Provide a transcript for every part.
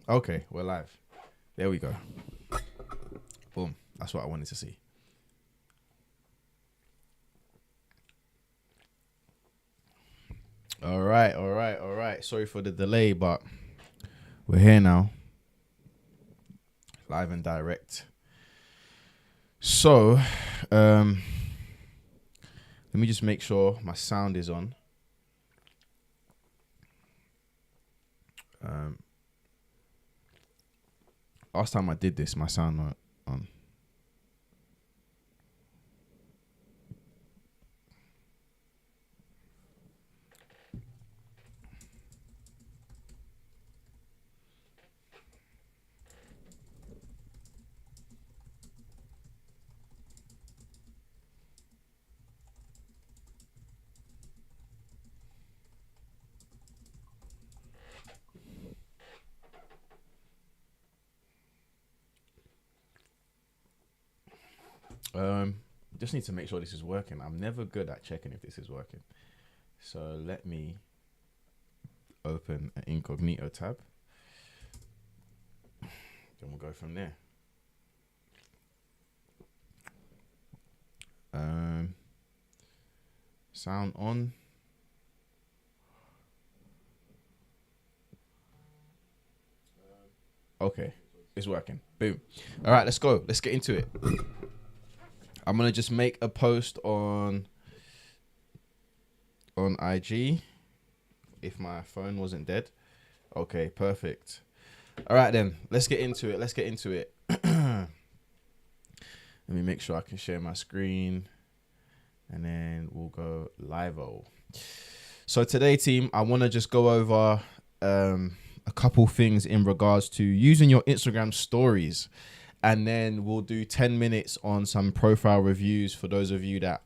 Okay, we're live. There we go. Boom. That's what I wanted to see. All right. Sorry for the delay, but we're here now. Live and direct. So, let me just make sure my sound is on. Last time I did this, my sound went on. Just need to make sure this is working. I'm never good at checking if this is working. So let me open an incognito tab. Then we'll go from there. Sound on. Okay, it's working. Boom. All right, let's go. Let's get into it. I'm gonna just make a post on IG if my phone wasn't dead. Okay, perfect. All right then, let's get into it. Let me make sure I can share my screen and then we'll go live-o. So today, team, I want to just go over a couple things in regards to using your Instagram stories. And then we'll do 10 minutes on some profile reviews for those of you that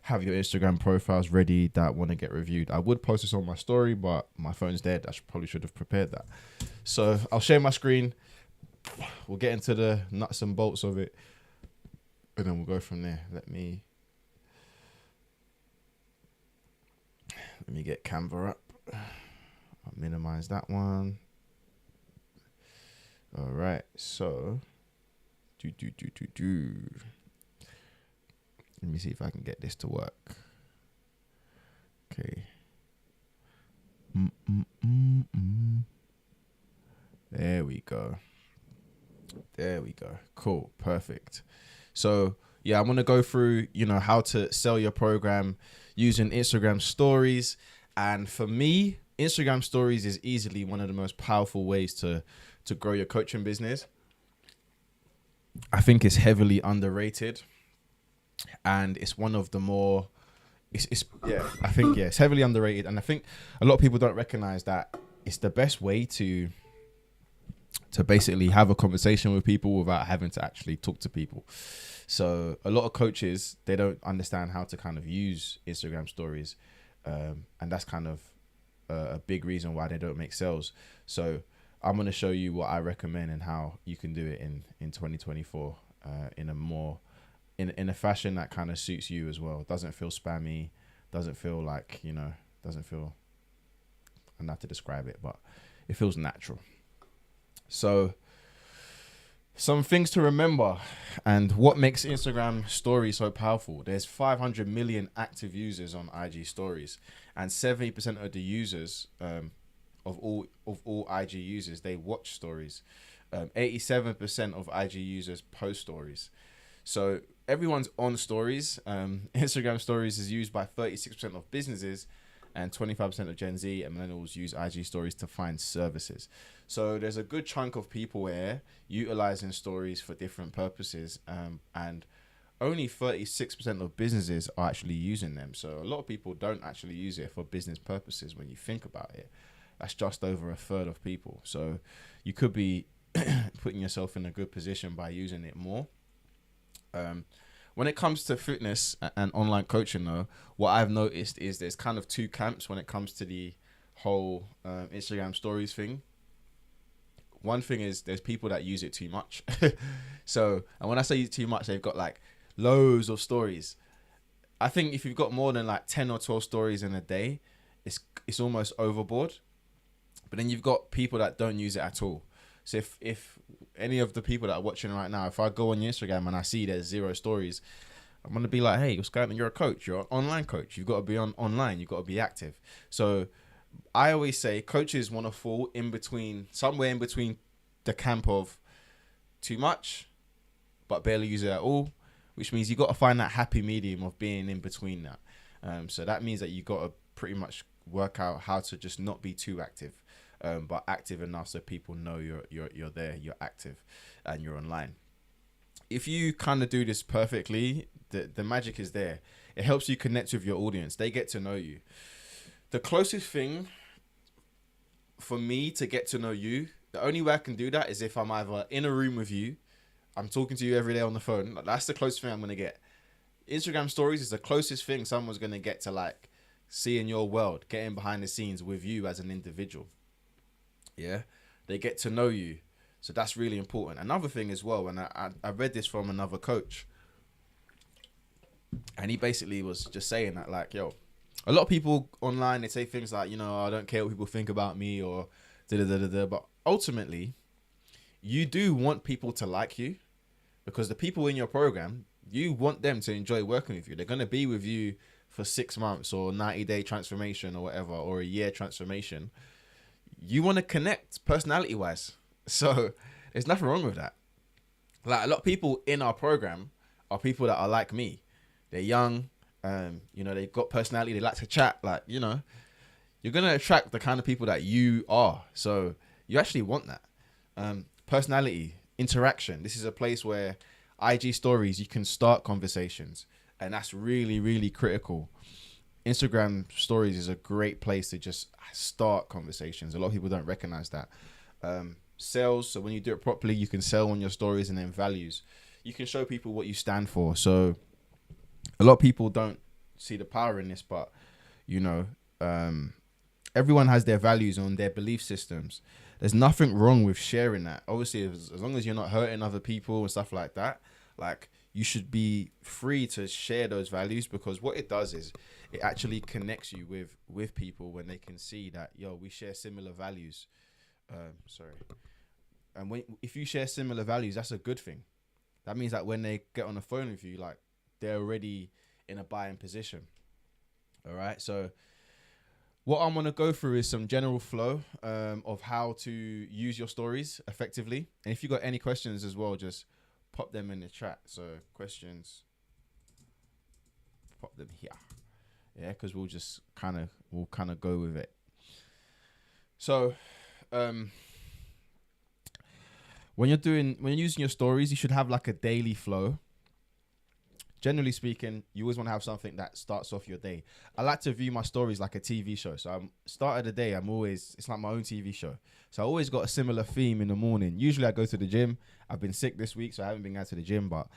have your Instagram profiles ready that want to get reviewed. I would post this on my story, but my phone's dead. Probably should have prepared that. So I'll share my screen. We'll get into the nuts and bolts of it. And then we'll go from there. Let me get Canva up. I'll minimize that one. All right. So... Let me see if I can get this to work. Okay. There we go. Cool. Perfect. So yeah, I'm going to go through, how to sell your program using Instagram stories. And for me, Instagram stories is easily one of the most powerful ways to grow your coaching business. I think it's heavily underrated, and it's one of the more. It's heavily underrated, and I think a lot of people don't recognize that it's the best way to basically have a conversation with people without having to actually talk to people. So a lot of coaches, they don't understand how to kind of use Instagram stories, and that's kind of a big reason why they don't make sales. So I'm going to show you what I recommend and how you can do it in 2024 in a more in a fashion that kind of suits you as well. Doesn't feel spammy, doesn't feel like, doesn't feel, I'm not to describe it, but it feels natural. So some things to remember and what makes Instagram stories so powerful. There's 500 million active users on IG stories, and 70% of the users of all IG users, they watch stories. 87% of IG users post stories. So everyone's on stories. Instagram stories is used by 36% of businesses, and 25% of Gen Z and millennials use IG stories to find services. So there's a good chunk of people here utilizing stories for different purposes, and only 36% of businesses are actually using them. So a lot of people don't actually use it for business purposes when you think about it. That's just over a third of people. So you could be putting yourself in a good position by using it more. When it comes to fitness and online coaching, though, what I've noticed is there's kind of two camps when it comes to the whole Instagram stories thing. One thing is there's people that use it too much. So, and when I say too much, they've got like loads of stories. I think if you've got more than like 10 or 12 stories in a day, it's almost overboard. But then you've got people that don't use it at all. So if any of the people that are watching right now, if I go on your Instagram and I see there's 0 stories, I'm going to be like, hey, what's going on? You're a coach. You're an online coach. You've got to be online. You've got to be active. So I always say coaches want to fall somewhere in between the camp of too much, but barely use it at all, which means you got to find that happy medium of being in between that. So that means that you got to pretty much work out how to just not be too active, but active enough so people know you're there, you're active, and you're online. If you kind of do this perfectly, the magic is there. It helps you connect with your audience. They get to know you. The closest thing for me to get to know you, the only way I can do that is if I'm either in a room with you, I'm talking to you every day on the phone. That's the closest thing I'm going to get. Instagram stories is the closest thing someone's going to get to like seeing your world, getting behind the scenes with you as an individual. Yeah. They get to know you. So that's really important. Another thing as well, and I read this from another coach, and he basically was just saying that, like, yo, a lot of people online, they say things like, I don't care what people think about me or da-da-da-da-da. But ultimately, you do want people to like you, because the people in your program, you want them to enjoy working with you. They're going to be with you for 6 months or 90-day transformation or whatever, or a year transformation. You want to connect personality-wise. So there's nothing wrong with that. Like, a lot of people in our program are people that are like me. They're young, they've got personality, they like to chat, you're going to attract the kind of people that you are. So you actually want that. Personality, interaction. This is a place where IG stories, you can start conversations, and that's really, really critical. Instagram stories is a great place to just start conversations. A lot of people don't recognize that. Sales, so when you do it properly, you can sell on your stories. And then values, you can show people what you stand for. So a lot of people don't see the power in this, but everyone has their values on their belief systems. There's nothing wrong with sharing that. Obviously, as long as you're not hurting other people and stuff like that, like, you should be free to share those values, because what it does is it actually connects you with people when they can see that, we share similar values. And if you share similar values, that's a good thing. That means that when they get on the phone with you, like, they're already in a buying position. All right. So what I'm going to go through is some general flow of how to use your stories effectively. And if you got any questions as well, just pop them in the chat. So questions, pop them here. Yeah, because we'll kind of go with it. So when you're using your stories, you should have like a daily flow. Generally speaking, you always want to have something that starts off your day. I like to view my stories like a TV show. So start of the day, it's like my own TV show. So I always got a similar theme in the morning. Usually I go to the gym. I've been sick this week, so I haven't been going to the gym, but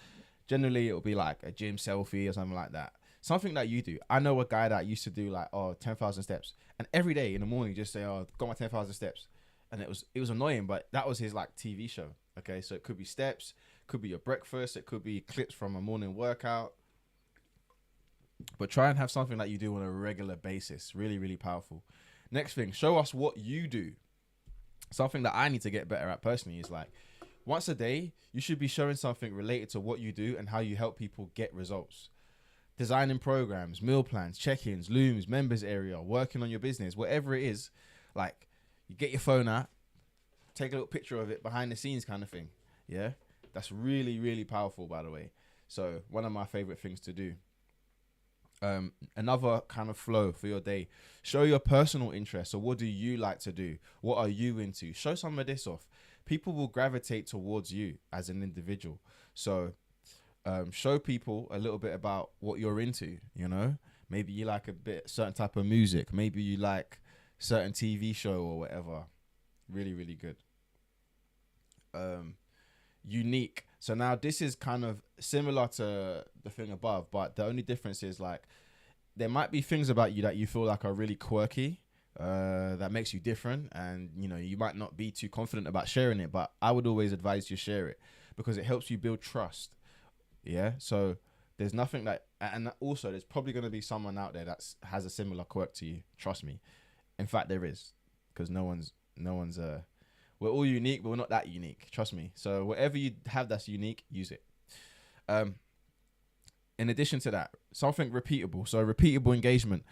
generally it'll be like a gym selfie or something like that. Something that you do. I know a guy that used to do 10,000 steps, and every day in the morning just say, got my 10,000 steps. And it was annoying, but that was his like TV show. Okay. So it could be steps, could be your breakfast, it could be clips from a morning workout, but try and have something that you do on a regular basis. Really, really powerful. Next thing, show us what you do. Something that I need to get better at personally is like, once a day, you should be showing something related to what you do and how you help people get results. Designing programs, meal plans, check-ins, looms, members area, working on your business, whatever it is, like, you get your phone out, take a little picture of it behind the scenes kind of thing. Yeah. That's really, really powerful, by the way. So one of my favorite things to do. Another kind of flow for your day. Show your personal interests. So what do you like to do? What are you into? Show some of this off. People will gravitate towards you as an individual. So show people a little bit about what you're into, Maybe you like certain type of music. Maybe you like certain TV show or whatever. Really, really good. Unique. So now this is kind of similar to the thing above, but the only difference is like there might be things about you that you feel like are really quirky, that makes you different, and you might not be too confident about sharing it, but I would always advise you share it because it helps you build trust. Yeah. So there's nothing that, and also there's probably going to be someone out there that has a similar quirk to you. Trust me. In fact, there is, because no one's We're all unique, but we're not that unique. Trust me. So whatever you have that's unique, use it. In addition to that, something repeatable. So repeatable engagement.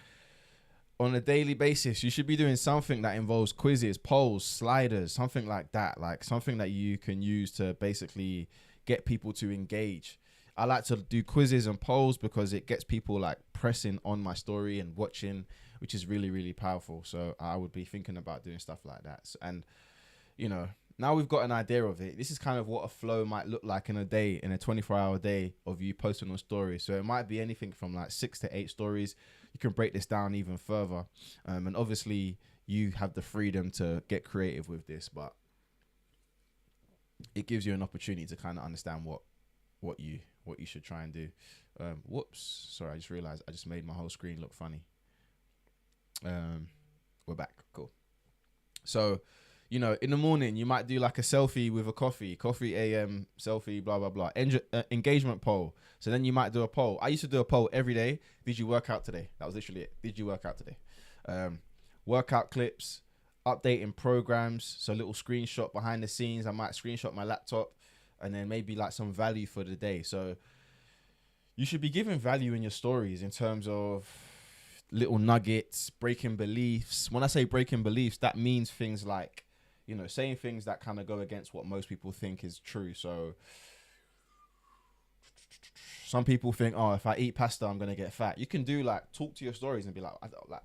On a daily basis, you should be doing something that involves quizzes, polls, sliders, something like that. Like something that you can use to basically get people to engage. I like to do quizzes and polls because it gets people like pressing on my story and watching, which is really, really powerful. So I would be thinking about doing stuff like that. And, you know, now we've got an idea of it. This is kind of what a flow might look like in a day, in a 24-hour day of you posting on stories. So it might be anything from like 6 to 8 stories. You can break this down even further. And obviously you have the freedom to get creative with this, but it gives you an opportunity to kind of understand what you should try and do. Whoops. Sorry, I just realized I just made my whole screen look funny. We're back. Cool. So, you know, in the morning, you might do like a selfie with a coffee AM, selfie, blah, blah, blah. Engagement poll. So then you might do a poll. I used to do a poll every day. Did you work out today? That was literally it. Did you work out today? Workout clips, updating programs. So little screenshot behind the scenes. I might screenshot my laptop and then maybe like some value for the day. So you should be giving value in your stories in terms of little nuggets, breaking beliefs. When I say breaking beliefs, that means things like, you know, saying things that kind of go against what most people think is true. So some people think, oh, if I eat pasta, I'm going to get fat. You can do like, talk to your stories and be like, I was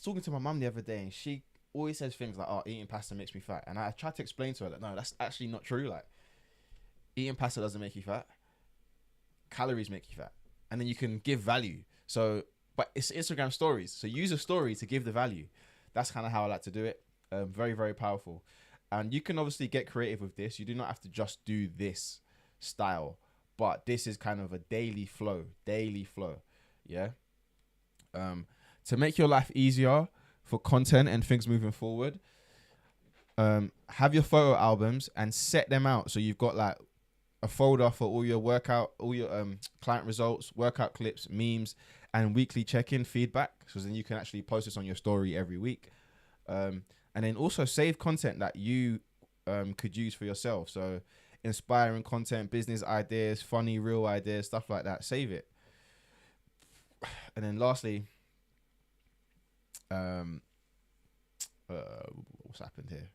talking to my mum the other day and she always says things like, oh, eating pasta makes me fat. And I tried to explain to her that, no, that's actually not true. Like, eating pasta doesn't make you fat. Calories make you fat. And then you can give value. So, but it's Instagram stories. So use a story to give the value. That's kind of how I like to do it. Very, very powerful. And you can obviously get creative with this. You do not have to just do this style, but this is kind of a daily flow. Yeah. To make your life easier for content and things moving forward, have your photo albums and set them out. So you've got like a folder for all your workout, all your client results, workout clips, memes, and weekly check-in feedback. So then you can actually post this on your story every week. And then also save content that you could use for yourself. So inspiring content, business ideas, funny, real ideas, stuff like that. Save it. And then lastly, what's happened here?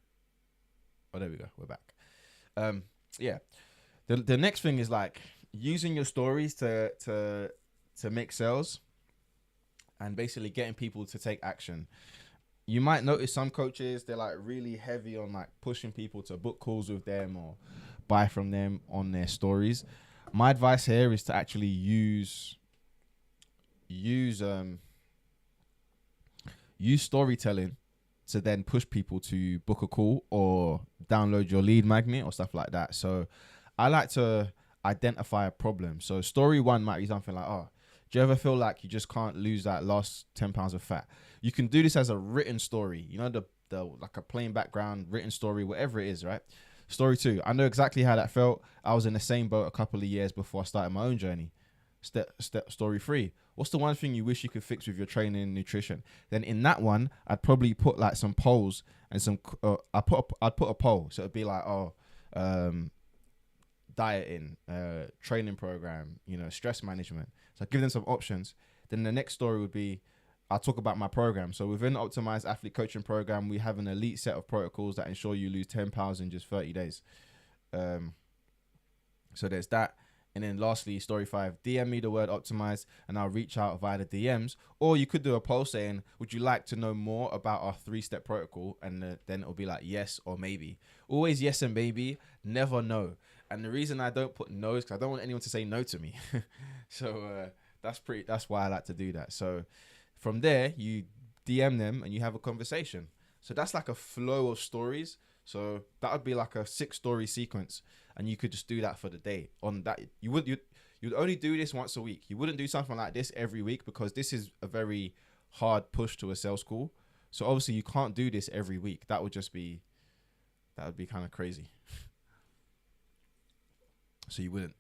Oh, there we go. We're back. Yeah. The next thing is like using your stories to make sales and basically getting people to take action. You might notice some coaches, they're like really heavy on like pushing people to book calls with them or buy from them on their stories. My advice here is to actually use storytelling to then push people to book a call or download your lead magnet or stuff like that. So I like to identify a problem. So story one might be something like, oh, do you ever feel like you just can't lose that last 10 pounds of fat? You can do this as a written story, you know, the like a plain background, written story, whatever it is, right? Story two, I know exactly how that felt. I was in the same boat a couple of years before I started my own journey. Story three, what's the one thing you wish you could fix with your training and nutrition? Then in that one, I'd probably put like some polls and some, I'd put a poll. So it'd be like, dieting, training program, you know, stress management. So I give them some options. Then the next story would be, I'll talk about my program. So within the Optimized Athlete Coaching Program, we have an elite set of protocols that ensure you lose 10 pounds in just 30 days. So there's that. And then lastly, story 5, DM me the word optimized and I'll reach out via the DMs. Or you could do a poll saying, would you like to know more about our 3-step protocol? And then it'll be like yes or maybe. Always yes and maybe, never no. And the reason I don't put no is because I don't want anyone to say no to me. So that's why I like to do that. So from there, you DM them and you have a conversation. So that's like a flow of stories. So that would be like a 6-story sequence, and you could just do that for the day. On that, you'd only do this once a week. You wouldn't do something like this every week because this is a very hard push to a sales call. So obviously you can't do this every week. That would be kind of crazy. So you wouldn't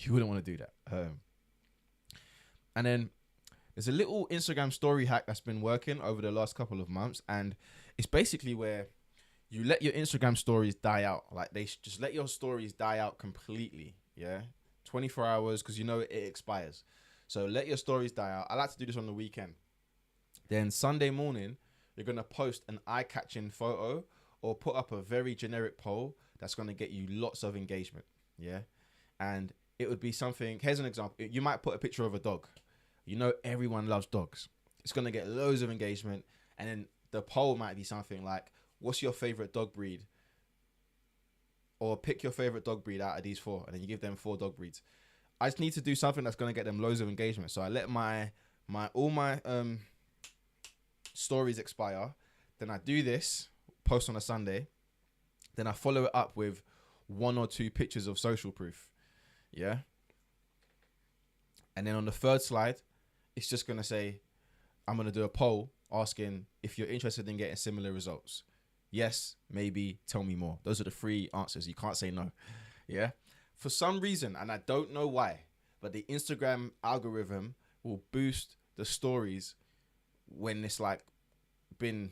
want to do that. And then there's a little Instagram story hack that's been working over the last couple of months, and it's basically where you let your Instagram stories die out. Like just let your stories die out completely. Yeah. 24 hours, because you know it expires. So let your stories die out. I like to do this on the weekend. Then Sunday morning, you're going to post an eye-catching photo or put up a very generic poll that's going to get you lots of engagement. Yeah. And it would be something, here's an example. You might put a picture of a dog. You know everyone loves dogs. It's going to get loads of engagement. And then the poll might be something like, what's your favorite dog breed? Or pick your favorite dog breed out of these 4. And then you give them 4 dog breeds. I just need to do something that's going to get them loads of engagement. So I let all my stories expire. Then I do this, post on a Sunday. Then I follow it up with 1 or 2 pictures of social proof. Yeah. And then on the 3rd slide, it's just going to say, I'm going to do a poll asking if you're interested in getting similar results. Yes, maybe, tell me more. Those are the 3 answers. You can't say no. Yeah. For some reason, and I don't know why, but the Instagram algorithm will boost the stories when it's like when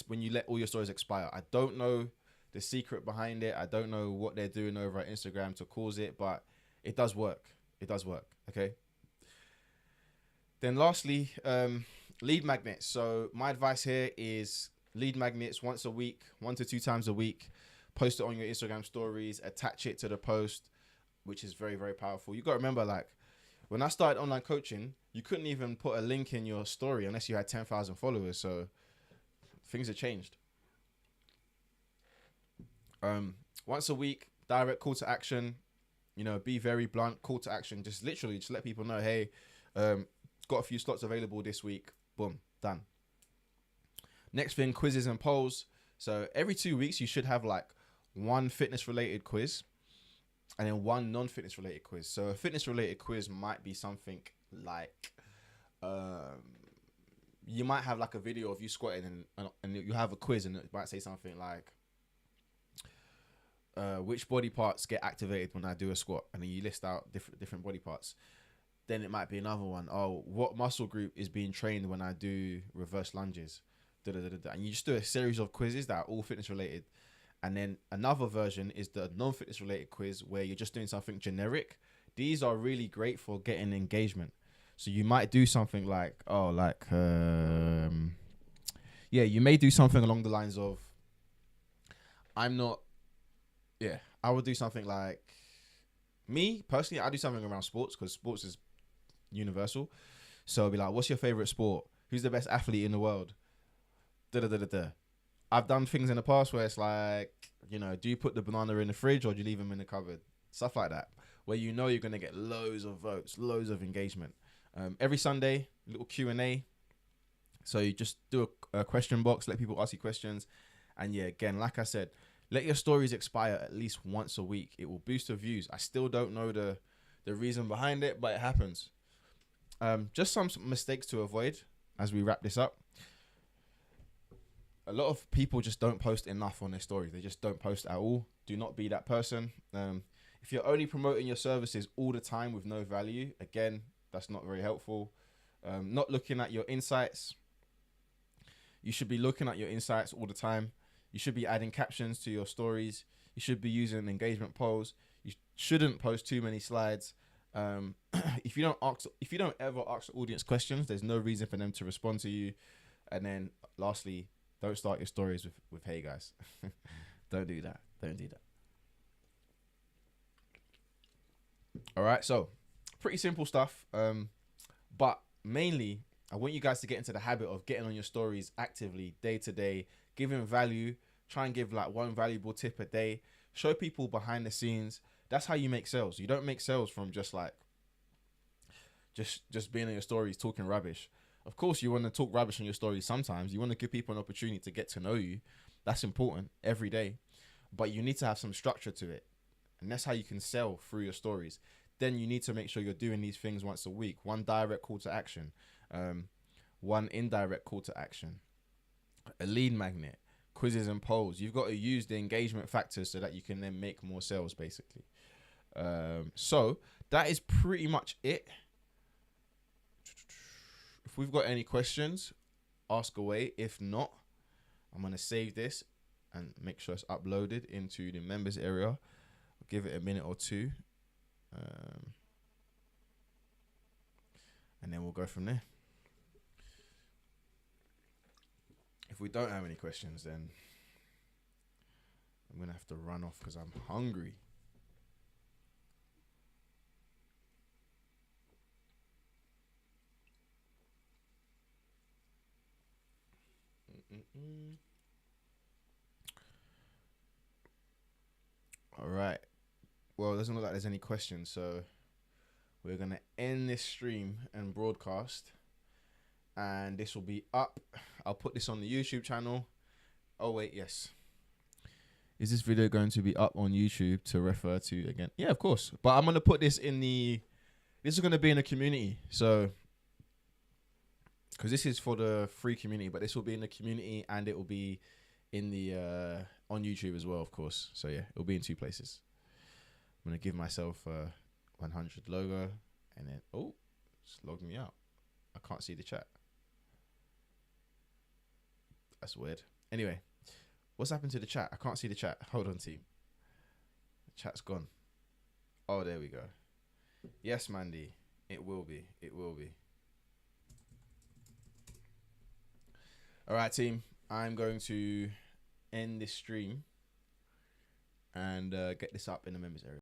you let all your stories expire. I don't know the secret behind it. I don't know what they're doing over at Instagram to cause it, but it does work. It does work. Okay. Then lastly, lead magnets. So my advice here is lead magnets once a week, 1 to 2 times a week. Post it on your Instagram stories, attach it to the post, which is very, very powerful. You got to remember, like, when I started online coaching, you couldn't even put a link in your story unless you had 10,000 followers. So things have changed. Once a week, direct call to action. You know, be very blunt. Call to action. Just literally, just let people know, hey, got a few slots available this week. Boom, done. Next thing, quizzes and polls. So every 2 weeks, you should have like 1 fitness-related quiz and then 1 non-fitness related quiz. So a fitness-related quiz might be something like, you might have like a video of you squatting and you have a quiz and it might say something like, which body parts get activated when I do a squat? And then you list out different body parts. Then it might be another one. Oh, what muscle group is being trained when I do reverse lunges? And you just do a series of quizzes that are all fitness related. And then another version is the non-fitness related quiz where you're just doing something generic. These are really great for getting engagement. So you might do something like, you may do something along the lines of, I would do something like, me personally, I do something around sports because sports is universal. So it'll be like, what's your favorite sport? Who's the best athlete in the world? I've done things in the past where it's like, you know, do you put the banana in the fridge or do you leave them in the cupboard? Stuff like that, where you know you're going to get loads of votes, loads of engagement. Every Sunday, a little Q&A. So you just do a question box, let people ask you questions. And yeah, again, like I said, let your stories expire at least once a week. It will boost the views. I still don't know the reason behind it, but it happens. Just some mistakes to avoid as we wrap this up. A lot of people just don't post enough on their stories. They just don't post at all. Do not be that person. If you're only promoting your services all the time with no value, again, that's not very helpful. Not looking at your insights. You should be looking at your insights all the time. You should be adding captions to your stories. You should be using engagement polls. You shouldn't post too many slides. If you don't ever ask the audience questions, there's no reason for them to respond to you. And then lastly, don't start your stories with hey guys. Don't do that. Don't do that. All right. So pretty simple stuff. But mainly I want you guys to get into the habit of getting on your stories actively day to day, giving value, try and give like 1 valuable tip a day, show people behind the scenes. That's how you make sales. You don't make sales from just like, just being on your stories, talking rubbish. Of course, you want to talk rubbish on your stories sometimes. You want to give people an opportunity to get to know you. That's important every day. But you need to have some structure to it. And that's how you can sell through your stories. Then you need to make sure you're doing these things once a week. 1 direct call to action. 1 indirect call to action. A lead magnet. Quizzes and polls. You've got to use the engagement factors so that you can then make more sales, basically. So that is pretty much it. If we've got any questions, ask away. If not, I'm going to save this and make sure it's uploaded into the members area. I'll give it a minute or two. And then we'll go from there. If we don't have any questions, then I'm going to have to run off because I'm hungry. All right. Well, it doesn't look like there's any questions, so we're going to end this stream and broadcast. And this will be up. I'll put this on the YouTube channel. Oh, wait, yes. Is this video going to be up on YouTube to refer to again? Yeah, of course. But I'm going to put this in the... This is going to be in the community. So... Because this is for the free community, but this will be in the community and it will be in the on YouTube as well, of course. So yeah, it'll be in two places. I'm gonna give myself a 100 logo, and then it's logged me out. I can't see the chat. That's weird. Anyway, what's happened to the chat? I can't see the chat. Hold on, team. The chat's gone. Oh, there we go. Yes, Mandy. It will be. It will be. All right, team. I'm going to end this stream and get this up in the members area.